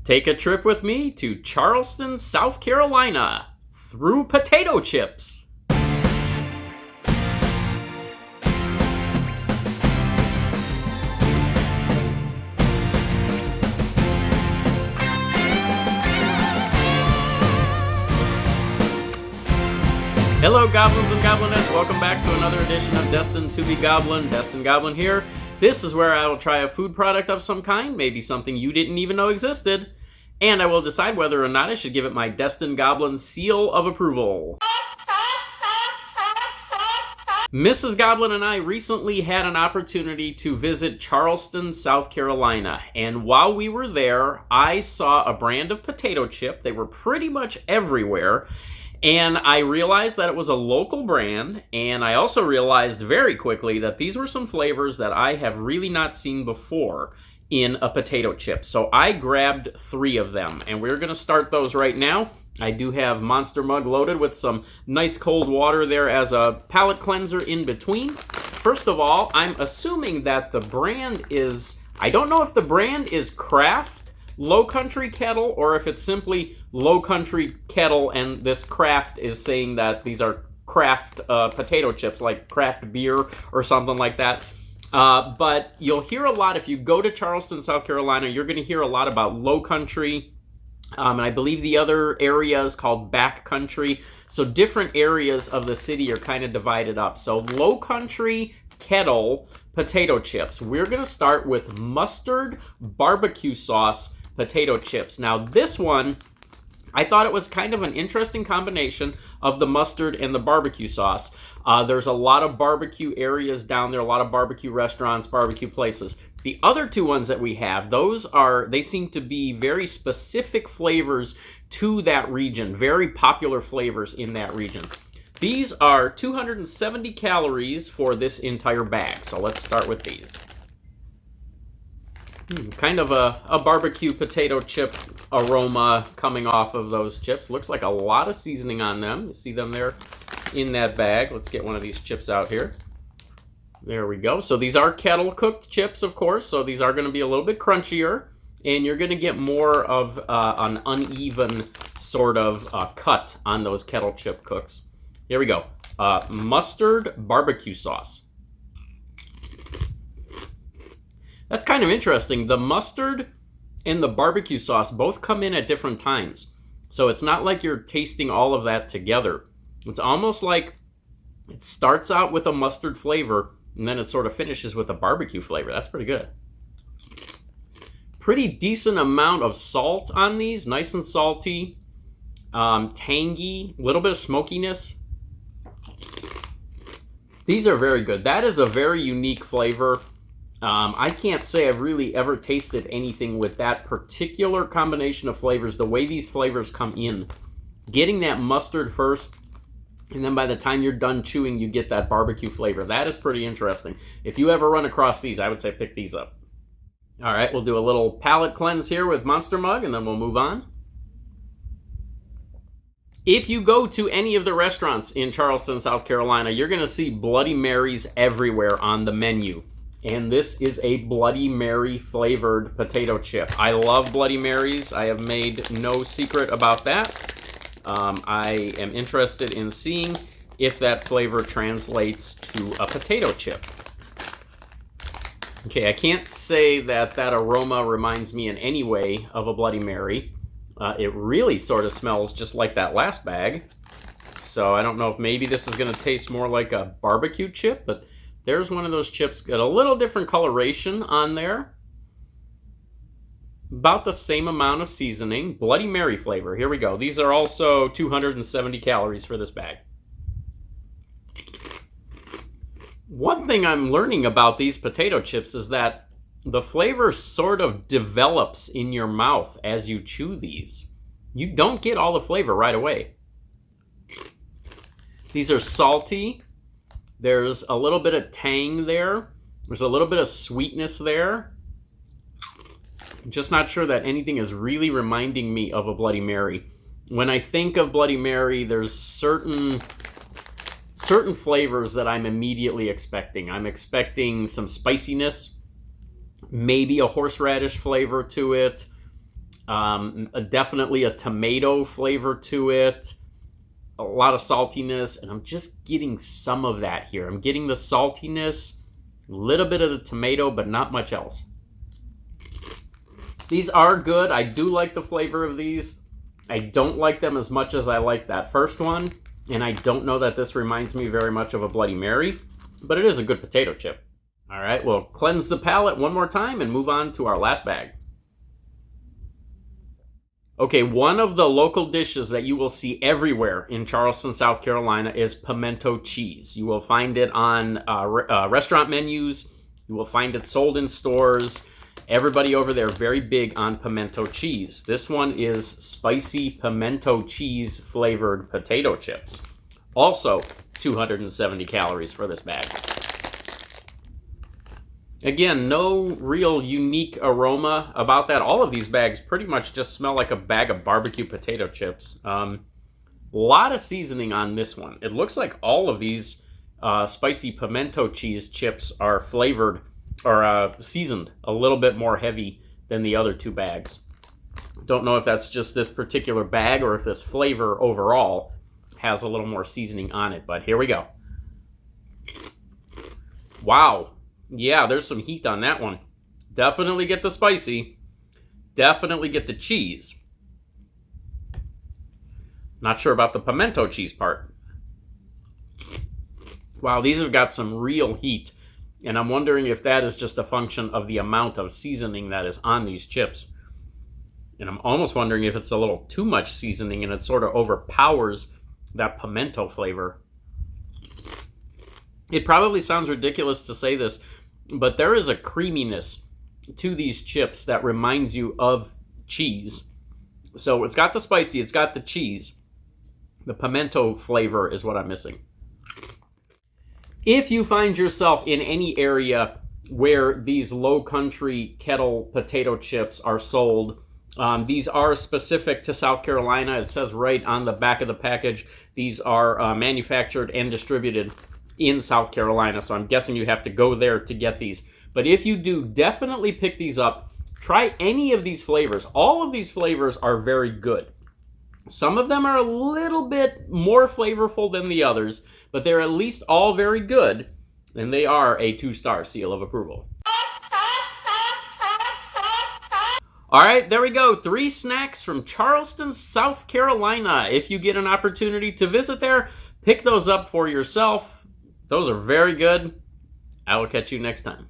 Take a trip with me to Charleston, South Carolina, through potato chips. Hello, Goblins and Goblinettes. Welcome back to another edition of Destined to be Goblin. Destined Goblin here. This is where I will try a food product of some kind, maybe something you didn't even know existed, and I will decide whether or not I should give it my Destined Goblin seal of approval. Mrs. Goblin and I recently had an opportunity to visit Charleston, South Carolina, and while we were there, I saw a brand of potato chip. They were pretty much everywhere. And I realized that it was a local brand, and I also realized very quickly that these were some flavors that I have really not seen before in a potato chip. So I grabbed 3 of them, and we're going to start those right now. I do have Monster Mug loaded with some nice cold water there as a palate cleanser in between. First of all, I'm assuming that the brand is, I don't know if the brand is Kraft Lowcountry Kettle, or if it's simply Lowcountry Kettle, and this Kraft is saying that these are Kraft potato chips, like Kraft beer or something like that. But you'll hear a lot, if you go to Charleston, South Carolina, you're going to hear a lot about Lowcountry, and I believe the other area is called Backcountry. So different areas of the city are kind of divided up. So Lowcountry Kettle potato chips. We're going to start with Mustard BBQ Sauce potato chips. Now this one, I thought it was kind of an interesting combination of the mustard and the barbecue sauce. There's a lot of barbecue areas down there, a lot of barbecue restaurants, barbecue places. The other 2 ones that we have, they seem to be very specific flavors to that region, very popular flavors in that region. These are 270 calories for this entire bag, so let's start with these. Kind of a barbecue potato chip aroma coming off of those chips. Looks like a lot of seasoning on them. You see them there in that bag. Let's get one of these chips out here. There we go. So these are kettle cooked chips, of course, so these are going to be a little bit crunchier, and you're going to get more of an uneven sort of cut on those kettle chip cooks. Here we go. Mustard barbecue sauce. That's kind of interesting. The mustard and the barbecue sauce both come in at different times. So it's not like you're tasting all of that together. It's almost like it starts out with a mustard flavor and then it sort of finishes with a barbecue flavor. That's pretty good. Pretty decent amount of salt on these. Nice and salty. Tangy. A little bit of smokiness. These are very good. That is a very unique flavor. I can't say I've really ever tasted anything with that particular combination of flavors, the way these flavors come in. Getting that mustard first, and then by the time you're done chewing, you get that barbecue flavor. That is pretty interesting. If you ever run across these, I would say pick these up. All right, we'll do a little palate cleanse here with Monster Mug, and then we'll move on. If you go to any of the restaurants in Charleston, South Carolina, you're going to see Bloody Marys everywhere on the menu. And this is a Bloody Mary flavored potato chip. I love Bloody Marys. I have made no secret about that. I am interested in seeing if that flavor translates to a potato chip. Okay, I can't say that that aroma reminds me in any way of a Bloody Mary. It really sort of smells just like that last bag. So I don't know if maybe this is going to taste more like a barbecue chip, but there's one of those chips, got a little different coloration on there. About the same amount of seasoning. Bloody Mary flavor. Here we go. These are also 270 calories for this bag. One thing I'm learning about these potato chips is that the flavor sort of develops in your mouth as you chew these. You don't get all the flavor right away. These are salty. There's a little bit of tang there. There's a little bit of sweetness there. I'm just not sure that anything is really reminding me of a Bloody Mary. When I think of Bloody Mary, there's certain flavors that I'm immediately expecting. I'm expecting some spiciness, maybe a horseradish flavor to it, Definitely a tomato flavor to it. A lot of saltiness, and I'm just getting some of that here. I'm getting the saltiness, a little bit of the tomato, but not much else. These are good. I do like the flavor of these. I don't like them as much as I like that first one, and I don't know that this reminds me very much of a Bloody Mary, but it is a good potato chip. All right, we'll cleanse the palate one more time and move on to our last bag. Okay, one of the local dishes that you will see everywhere in Charleston, South Carolina is pimento cheese. You will find it on restaurant menus. You will find it sold in stores. Everybody over there very big on pimento cheese. This one is spicy pimento cheese flavored potato chips. Also, 270 calories for this bag. Again, no real unique aroma about that. All of these bags pretty much just smell like a bag of barbecue potato chips. A lot of seasoning on this one. It looks like all of these spicy pimento cheese chips are flavored or seasoned a little bit more heavy than the other two bags. Don't know if that's just this particular bag or if this flavor overall has a little more seasoning on it, but here we go. Wow. Yeah, there's some heat on that one. Definitely get the spicy. Definitely get the cheese. Not sure about the pimento cheese part. Wow, these have got some real heat. And I'm wondering if that is just a function of the amount of seasoning that is on these chips. And I'm almost wondering if it's a little too much seasoning and it sort of overpowers that pimento flavor. It probably sounds ridiculous to say this, but there is a creaminess to these chips that reminds you of cheese. So it's got the spicy, it's got the cheese. The pimento flavor is what I'm missing. If you find yourself in any area where these Lowcountry Kettle potato chips are sold, these are specific to South Carolina. It says right on the back of the package, these are manufactured and distributed in South Carolina, so I'm guessing you have to go there to get these. But if you do, definitely pick these up. Try any of these flavors. All of these flavors are very good. Some of them are a little bit more flavorful than the others, but they're at least all very good, and they are a 2-star seal of approval. All right, there we go. 3 snacks from Charleston, South Carolina. If you get an opportunity to visit there, pick those up for yourself. Those are very good. I will catch you next time.